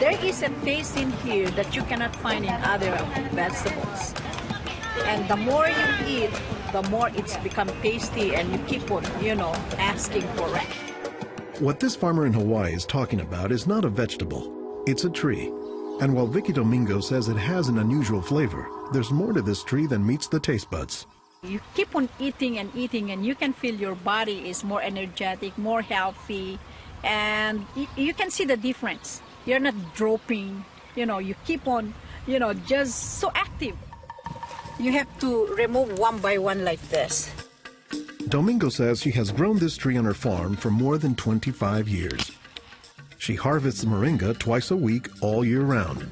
There is a taste in here that you cannot find in other vegetables. And the more you eat, the more it's become tasty and you keep on, asking for it. What this farmer in Hawaii is talking about is not a vegetable, it's a tree. And while Vicky Domingo says it has an unusual flavor, there's more to this tree than meets the taste buds. You keep on eating and eating and you can feel your body is more energetic, more healthy, and you can see the difference. You're not dropping, you keep on, just so active. You have to remove one by one like this. Domingo says she has grown this tree on her farm for more than 25 years. She harvests moringa twice a week, all year round.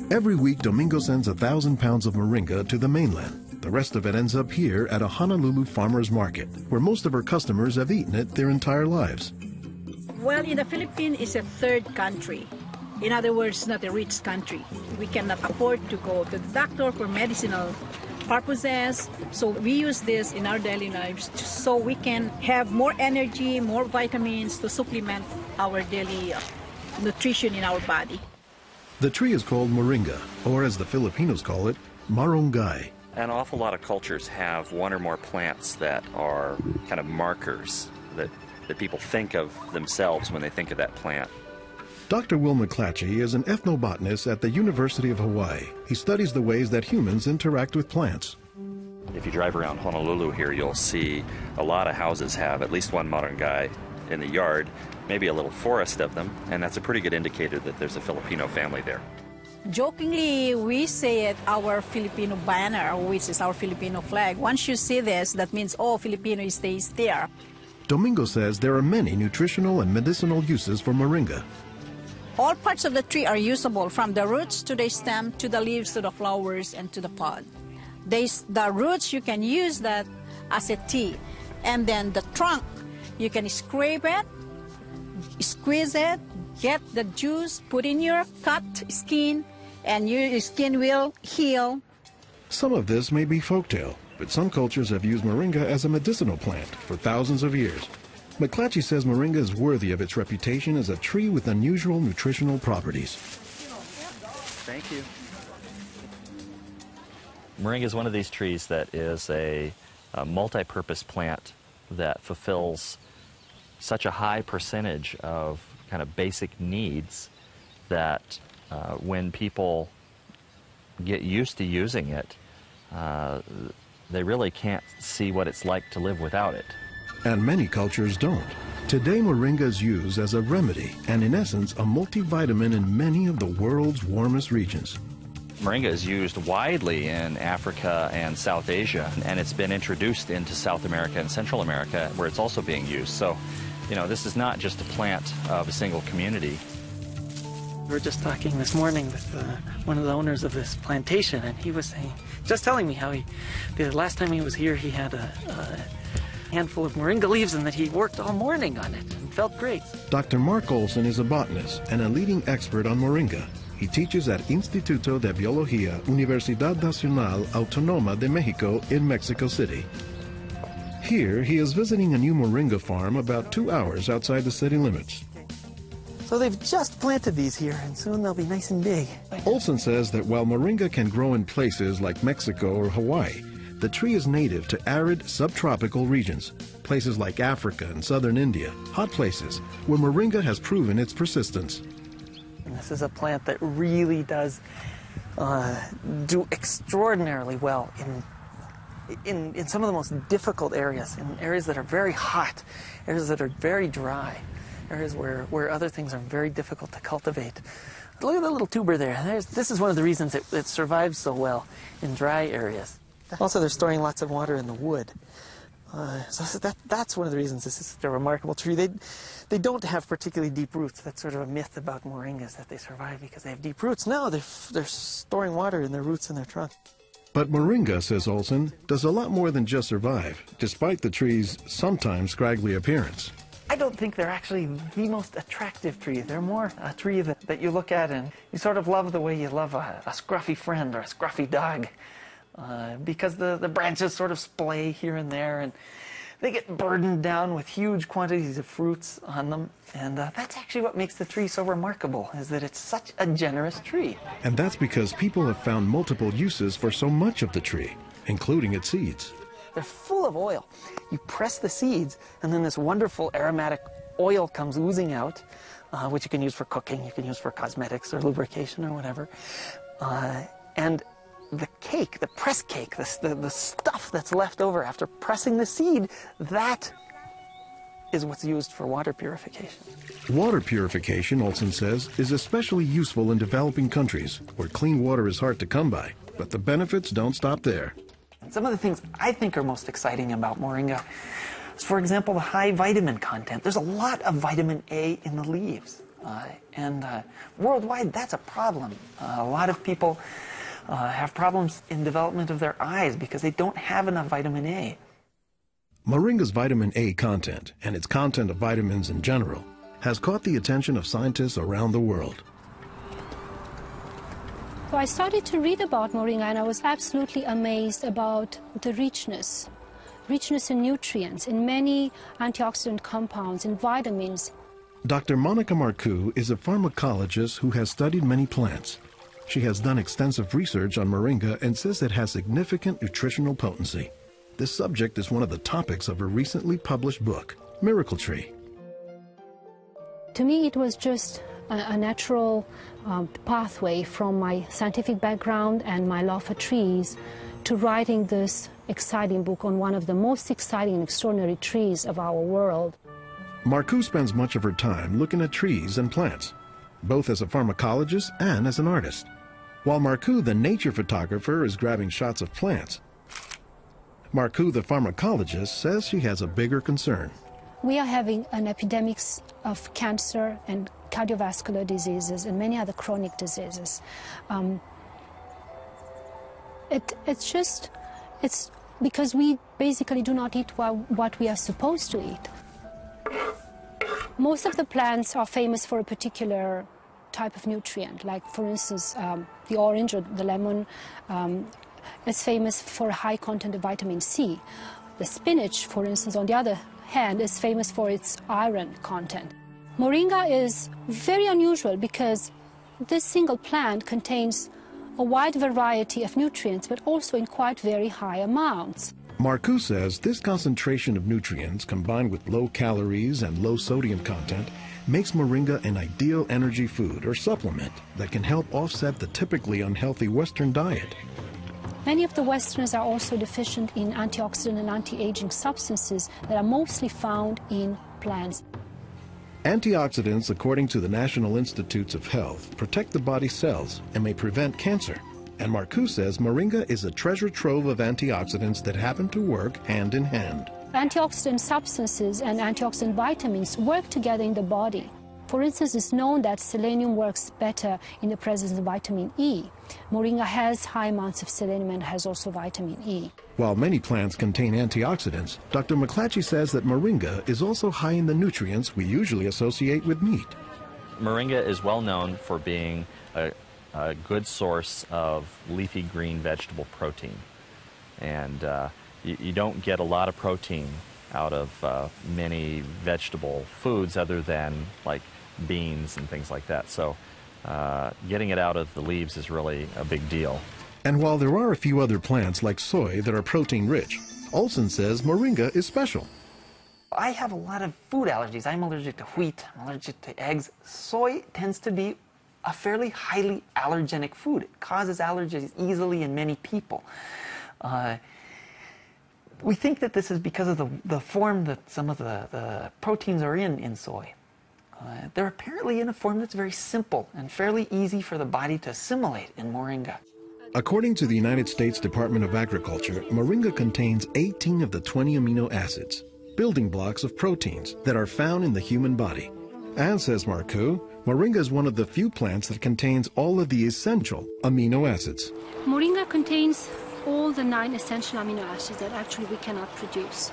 Every week, Domingo sends 1,000 pounds of moringa to the mainland. The rest of it ends up here at a Honolulu farmer's market, where most of her customers have eaten it their entire lives. Well, in the Philippines, it's a third country. In other words, not a rich country. We cannot afford to go to the doctor for medicinal purposes. So we use this in our daily lives so we can have more energy, more vitamins to supplement our daily nutrition in our body. The tree is called moringa, or as the Filipinos call it, marongay. An awful lot of cultures have one or more plants that are kind of markers that people think of themselves when they think of that plant. Dr. Will McClatchy is an ethnobotanist at the University of Hawaii. He studies the ways that humans interact with plants. If you drive around Honolulu here, you'll see a lot of houses have at least one marongay in the yard, maybe a little forest of them, and that's a pretty good indicator that there's a Filipino family there. Jokingly, we say it our Filipino banner, which is our Filipino flag. Once you see this, that means, oh, Filipino stays there. Domingo says there are many nutritional and medicinal uses for moringa. All parts of the tree are usable, from the roots to the stem, to the leaves, to the flowers, and to the pod. The roots, you can use that as a tea. And then the trunk, you can scrape it, squeeze it, get the juice, put in your cut skin, and your skin will heal. Some of this may be folktale, but some cultures have used moringa as a medicinal plant for thousands of years. McClatchy says moringa is worthy of its reputation as a tree with unusual nutritional properties. Thank you. Moringa is one of these trees that is a multi-purpose plant that fulfills such a high percentage of kind of basic needs that when people get used to using it, they really can't see what it's like to live without it. And many cultures don't. Today, moringa is used as a remedy and, in essence, a multivitamin in many of the world's warmest regions. Moringa is used widely in Africa and South Asia, and it's been introduced into South America and Central America, where it's also being used. So, this is not just a plant of a single community. We were just talking this morning with one of the owners of this plantation, and he was just telling me how the last time he was here, he had a handful of moringa leaves and that he worked all morning on it and felt great. Dr. Mark Olson is a botanist and a leading expert on moringa. He teaches at Instituto de Biología, Universidad Nacional Autónoma de México in Mexico City. Here, he is visiting a new moringa farm about 2 hours outside the city limits. So they've just planted these here, and soon they'll be nice and big. Olson says that while moringa can grow in places like Mexico or Hawaii, the tree is native to arid subtropical regions, places like Africa and southern India, hot places where moringa has proven its persistence. And this is a plant that really does do extraordinarily well in some of the most difficult areas, in areas that are very hot, areas that are very dry, areas where other things are very difficult to cultivate. Look at the little tuber there. This is one of the reasons it survives so well in dry areas. Also, they're storing lots of water in the wood. So that's one of the reasons this is such a remarkable tree. They don't have particularly deep roots. That's sort of a myth about moringas, that they survive because they have deep roots. No, they're storing water in their roots and their trunk. But moringa, says Olson, does a lot more than just survive, despite the tree's sometimes scraggly appearance. I don't think they're actually the most attractive tree. They're more a tree that you look at and you sort of love the way you love a scruffy friend or a scruffy dog. Because the branches sort of splay here and there, and they get burdened down with huge quantities of fruits on them. And that's actually what makes the tree so remarkable, is that it's such a generous tree. And that's because people have found multiple uses for so much of the tree, including its seeds. They're full of oil. You press the seeds, and then this wonderful aromatic oil comes oozing out, which you can use for cooking, you can use for cosmetics or lubrication or whatever. And the cake, the press cake, the stuff that's left over after pressing the seed, that is what's used for water purification. Water purification, Olson says, is especially useful in developing countries where clean water is hard to come by. But the benefits don't stop there. Some of the things I think are most exciting about moringa is, for example, the high vitamin content. There's a lot of vitamin A in the leaves. And worldwide, that's a problem. A lot of people have problems in development of their eyes because they don't have enough vitamin A. Moringa's vitamin A content, and its content of vitamins in general, has caught the attention of scientists around the world. So I started to read about moringa, and I was absolutely amazed about the richness in nutrients, in many antioxidant compounds, in vitamins. Dr. Monica Marcoux is a pharmacologist who has studied many plants. She has done extensive research on moringa and says it has significant nutritional potency. This subject is one of the topics of her recently published book, Miracle Tree. To me, it was just a natural pathway from my scientific background and my love for trees to writing this exciting book on one of the most exciting and extraordinary trees of our world. Marcoux spends much of her time looking at trees and plants, both as a pharmacologist and as an artist. While Marcoux, the nature photographer, is grabbing shots of plants, Marcoux, the pharmacologist, says she has a bigger concern. We are having an epidemic of cancer and cardiovascular diseases and many other chronic diseases. It's because we basically do not eat what we are supposed to eat. Most of the plants are famous for a particular type of nutrient, like for instance the orange or the lemon is famous for a high content of vitamin C. The spinach, for instance, on the other hand, is famous for its iron content. Moringa is very unusual because this single plant contains a wide variety of nutrients, but also in quite very high amounts. Marcoux says this concentration of nutrients combined with low calories and low sodium content makes moringa an ideal energy food or supplement that can help offset the typically unhealthy Western diet. Many of the Westerners are also deficient in antioxidant and anti-aging substances that are mostly found in plants. Antioxidants, according to the National Institutes of Health, protect the body's cells and may prevent cancer. And Marcoux says moringa is a treasure trove of antioxidants that happen to work hand in hand. Antioxidant substances and antioxidant vitamins work together in the body. For instance, it's known that selenium works better in the presence of vitamin E. Moringa has high amounts of selenium and has also vitamin E. While many plants contain antioxidants, Dr. McClatchy says that moringa is also high in the nutrients we usually associate with meat. Moringa is well known for being a good source of leafy green vegetable protein. And you don't get a lot of protein out of many vegetable foods other than like beans and things like that. So getting it out of the leaves is really a big deal. And while there are a few other plants like soy that are protein rich, Olson says moringa is special. I have a lot of food allergies. I'm allergic to wheat, I'm allergic to eggs. Soy tends to be a fairly highly allergenic food. It causes allergies easily in many people. We think that this is because of the form that some of the proteins are in soy. They're apparently in a form that's very simple and fairly easy for the body to assimilate in moringa. According to the United States Department of Agriculture, moringa contains 18 of the 20 amino acids, building blocks of proteins that are found in the human body. And, says Marcoux, moringa is one of the few plants that contains all of the essential amino acids. Moringa contains all the 9 essential amino acids that actually we cannot produce.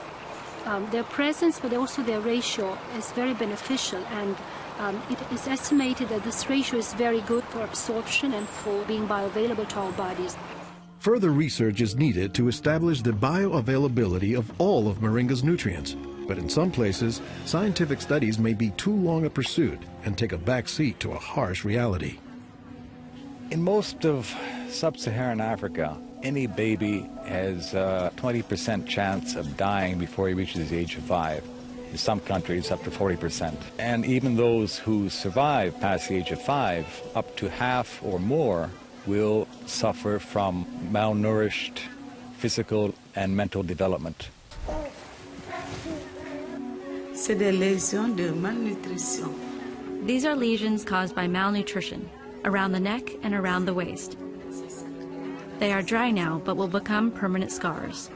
Their presence, but also their ratio, is very beneficial, and it is estimated that this ratio is very good for absorption and for being bioavailable to our bodies. Further research is needed to establish the bioavailability of all of moringa's nutrients. But in some places, scientific studies may be too long a pursuit and take a back seat to a harsh reality. In most of sub-Saharan Africa, any baby has a 20% chance of dying before he reaches the age of 5. In some countries, up to 40%. And even those who survive past the age of 5, up to half or more will suffer from malnourished physical and mental development. C'est des lésions de malnutrition. These are lesions caused by malnutrition around the neck and around the waist. They are dry now, but will become permanent scars.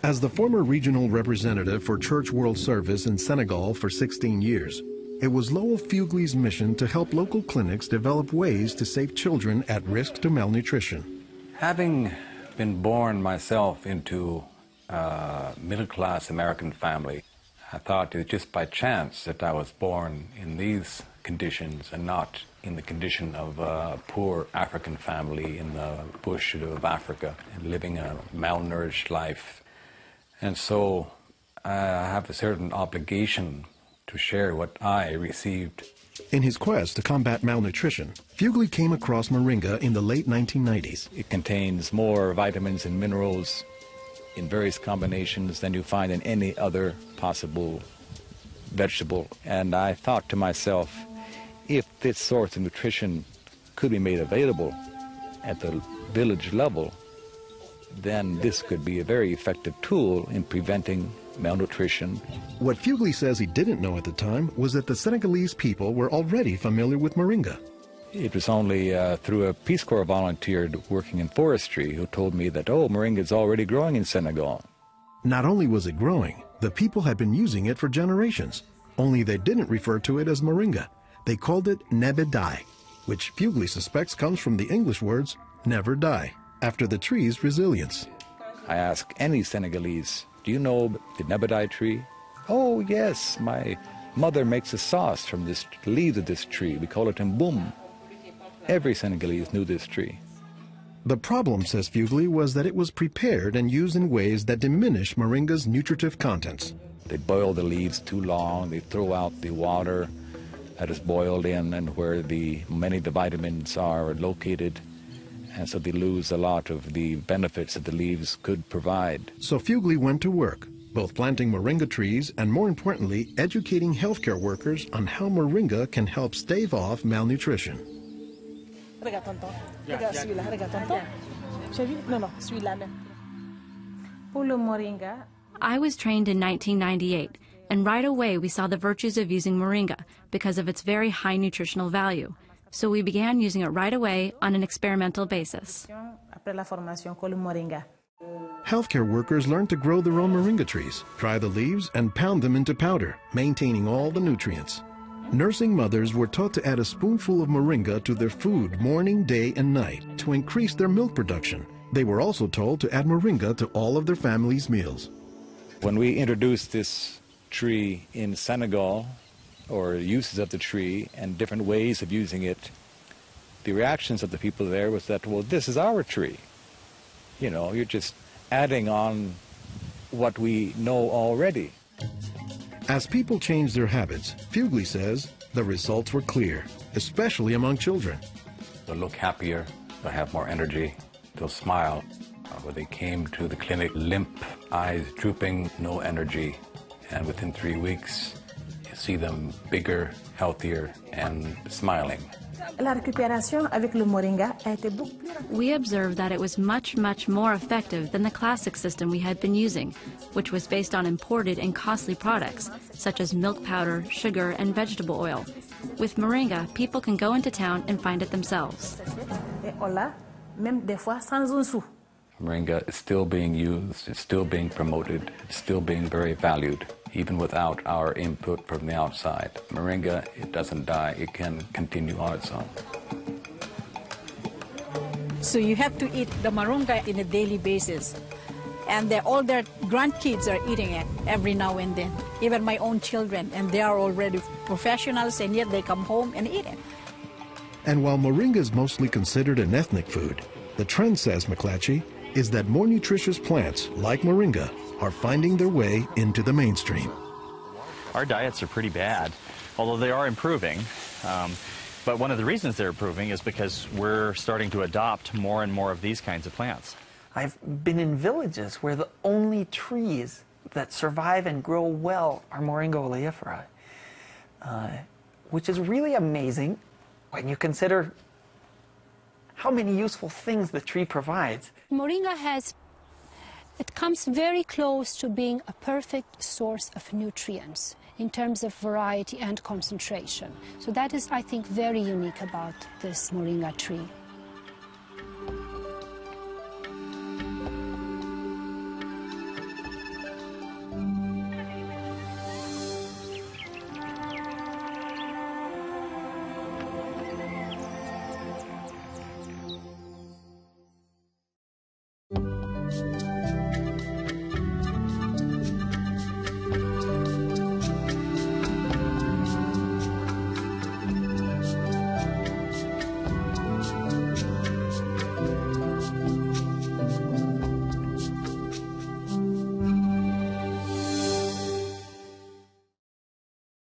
As the former regional representative for Church World Service in Senegal for 16 years, it was Lowell Fugley's mission to help local clinics develop ways to save children at risk to malnutrition. Having been born myself into a middle-class American family, I thought it was just by chance that I was born in these conditions and not in the condition of a poor African family in the bush of Africa and living a malnourished life. And so I have a certain obligation to share what I received. In his quest to combat malnutrition, Fugley came across moringa in the late 1990s. It contains more vitamins and minerals in various combinations than you find in any other possible vegetable. And I thought to myself, if this source of nutrition could be made available at the village level, then this could be a very effective tool in preventing malnutrition. What Fugley says he didn't know at the time was that the Senegalese people were already familiar with moringa. It was only through a Peace Corps volunteer working in forestry who told me that, oh, moringa is already growing in Senegal. Not only was it growing, the people had been using it for generations, only they didn't refer to it as moringa. They called it nebedai, which Fugley suspects comes from the English words never die, after the tree's resilience. I ask any Senegalese, do you know the nebedai tree? Oh, yes, my mother makes a sauce from the leaves of this tree. We call it mboum. Every Senegalese knew this tree. The problem, says Fugley, was that it was prepared and used in ways that diminish moringa's nutritive contents. They boil the leaves too long, they throw out the water that is boiled in and where many of the vitamins are located, and so they lose a lot of the benefits that the leaves could provide. So Fugley went to work, both planting moringa trees and, more importantly, educating healthcare workers on how moringa can help stave off malnutrition. I was trained in 1998, and right away we saw the virtues of using moringa because of its very high nutritional value. So we began using it right away on an experimental basis. Healthcare workers learned to grow their own moringa trees, dry the leaves, and pound them into powder, maintaining all the nutrients. Nursing mothers were taught to add a spoonful of moringa to their food morning, day, and night to increase their milk production. They were also told to add moringa to all of their family's meals. When we introduced this tree in Senegal, or uses of the tree and different ways of using it, the reactions of the people there was that, well, this is our tree. You know, you're just adding on what we know already. As people changed their habits, Fugley says the results were clear, especially among children. They'll look happier, they'll have more energy, they'll smile. When they came to the clinic, limp, eyes drooping, no energy, and within 3 weeks, you see them bigger, healthier, and smiling. We observed that it was much, much more effective than the classic system we had been using, which was based on imported and costly products, such as milk powder, sugar, and vegetable oil. With moringa, people can go into town and find it themselves. Moringa is still being used, it's still being promoted, it's still being very valued, even without our input from the outside. Moringa, it doesn't die, it can continue on its own. So you have to eat the moringa on a daily basis. And all their grandkids are eating it every now and then, even my own children, and they are already professionals, and yet they come home and eat it. And while moringa is mostly considered an ethnic food, the trend, says McClatchy, is that more nutritious plants, like moringa, are finding their way into the mainstream. Our diets are pretty bad, although they are improving. But one of the reasons they're improving is because we're starting to adopt more and more of these kinds of plants. I've been in villages where the only trees that survive and grow well are Moringa oleifera, which is really amazing when you consider how many useful things the tree provides. Moringa it comes very close to being a perfect source of nutrients in terms of variety and concentration. So that is, I think, very unique about this moringa tree.